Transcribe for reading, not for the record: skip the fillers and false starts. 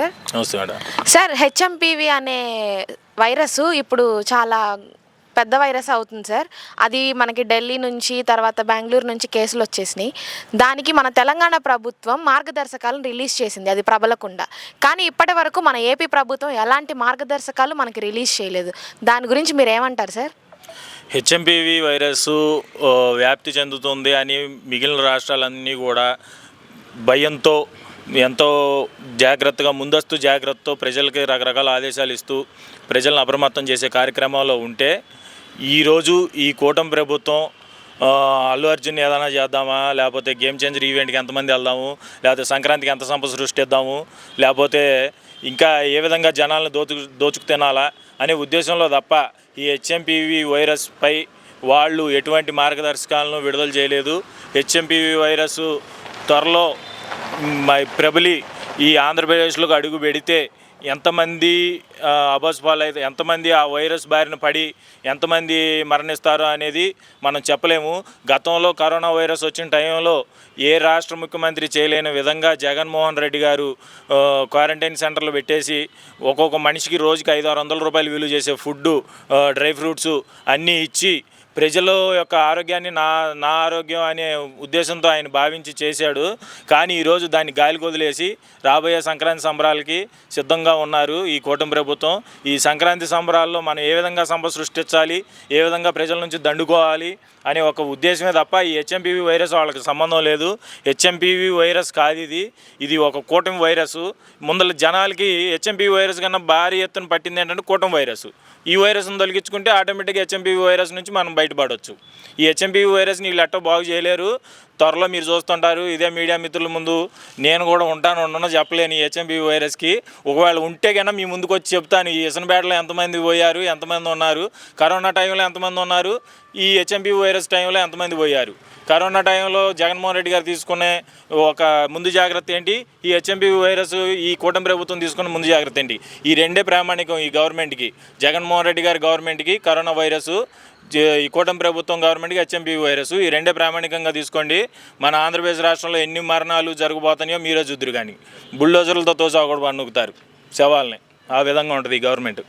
నమస్తే madam. Sir, HMPV అనే virus ఇప్పుడు చాలా పెద్ద వైరస్ అవుతుంది సార్. అది మనకి ఢిల్లీ నుంచి తర్వాత బెంగళూరు నుంచి కేసులు వచ్చేసినాయి. దానికి మన తెలంగాణ ప్రభుత్వం మార్గదర్శకాలను రిలీజ్ చేసింది, అది ప్రబలకుండా. కానీ ఇప్పటి వరకు మన ఏపీ ప్రభుత్వం ఎలాంటి మార్గదర్శకాలు మనకి రిలీజ్ చేయలేదు. దాని గురించి మీరు ఏమంటారు సార్? హెచ్ఎంపీవీ వైరస్ వ్యాప్తి చెందుతుంది అని మిగిలిన రాష్ట్రాలన్నీ కూడా భయంతో ఎంతో జాగ్రత్తగా ముందస్తు జాగ్రత్తతో ప్రజలకి రకరకాల ఆదేశాలు ఇస్తూ ప్రజలను అప్రమత్తం చేసే కార్యక్రమాల్లో ఉంటే ఈరోజు ఈ కూటమి ప్రభుత్వం అల్లు అర్జున్ ఏదైనా చేద్దామా, లేకపోతే గేమ్ చేంజర్ ఈవెంట్కి ఎంతమంది వెళ్దాము, లేకపోతే సంక్రాంతికి ఎంత సంపద సృష్టిద్దాము, లేకపోతే ఇంకా ఏ విధంగా జనాలను దోచుకు తినాలా అనే ఉద్దేశంలో తప్ప ఈ హెచ్ఎంపీవీ వైరస్పై వాళ్ళు ఎటువంటి మార్గదర్శకాలను విడుదల చేయలేదు. హెచ్ఎంపీవీ వైరస్ త్వరలో ప్రబలి ఈ ఆంధ్రప్రదేశ్లోకి అడుగు పెడితే ఎంతమంది అబస్పాలైతే, ఎంతమంది ఆ వైరస్ బారిన పడి ఎంతమంది మరణిస్తారో అనేది మనం చెప్పలేము. గతంలో కరోనా వైరస్ వచ్చిన టైంలో ఏ రాష్ట్ర ముఖ్యమంత్రి చేయలేని విధంగా జగన్మోహన్ రెడ్డి గారు క్వారంటైన్ సెంటర్లు పెట్టేసి ఒక్కొక్క మనిషికి రోజుకి 500-600 రూపాయలు విలువ చేసే ఫుడ్డు, డ్రై ఫ్రూట్స్ అన్నీ ఇచ్చి ప్రజల యొక్క ఆరోగ్యాన్ని నా ఆరోగ్యం అనే ఉద్దేశంతో ఆయన భావించి చేశాడు. కానీ ఈరోజు దాన్ని గాలికి వదిలేసి రాబోయే సంక్రాంతి సంబరాలకి సిద్ధంగా ఉన్నారు ఈ కూటమి ప్రభుత్వం. ఈ సంక్రాంతి సంబరాల్లో మనం ఏ విధంగా సంపద సృష్టించాలి, ఏ విధంగా ప్రజల నుంచి దండుకోవాలి అనే ఒక ఉద్దేశమే తప్ప ఈ హెచ్ఎంపీవీ వైరస్ వాళ్ళకి సంబంధం లేదు. హెచ్ఎంపీవీ వైరస్ కాదు ఇది ఒక కూటమి వైరస్. ముందర జనాలకి హెచ్ఎంపీవీ వైరస్ కన్నా భారీ ఎత్తున పట్టింది ఏంటంటే కూటమి వైరస్. ఈ వైరస్ను తొలగించుకుంటే ఆటోమేటిక్గా హెచ్ఎంపీవీ వైరస్ నుంచి మనం బయటపడవచ్చు. ఈ హెచ్ఎంపీవీ వైరస్ని వీళ్ళు ఎట్టో బాగు చేయలేరు. త్వరలో మీరు చూస్తుంటారు. ఇదే మీడియా మిత్రుల ముందు నేను కూడా ఉండనో చెప్పలేను ఈ హెచ్ఎంపీవీ వైరస్కి. ఒకవేళ ఉంటే కన్నా మీ ముందుకు వచ్చి చెప్తాను. ఈ ఇసనపేటలో ఎంతమంది పోయారు, ఎంతమంది ఉన్నారు, కరోనా టైంలో ఎంతమంది ఉన్నారు, ఈ హెచ్ఎంపీవీ వైరస్ టైంలో ఎంతమంది పోయారు. కరోనా టైంలో జగన్మోహన్ రెడ్డి గారు తీసుకునే ఒక ముందు జాగ్రత్త ఏంటి, ఈ హెచ్ఎంపీవీ వైరస్ ఈ కూటమి ప్రభుత్వం తీసుకునే ముందు జాగ్రత్త ఏంటి, ఈ రెండే ప్రామాణికం ఈ గవర్నమెంట్కి. జగన్మోహన్ రెడ్డి గారి గవర్నమెంట్కి కరోనా వైరస్, ఈ కూటమి ప్రభుత్వం గవర్నమెంట్కి హెచ్ఎంపీవీ వైరస్, ఈ రెండే ప్రామాణికంగా తీసుకోండి. మన ఆంధ్రప్రదేశ్ రాష్ట్రంలో ఎన్ని మరణాలు జరగబోతున్నాయో మీరే చూద్దరు. కానీ బుల్డోజర్లతో తోసాకూడదు నొక్కుతారు శవాలని. ఆ విధంగా ఉంటుంది ఈ గవర్నమెంట్.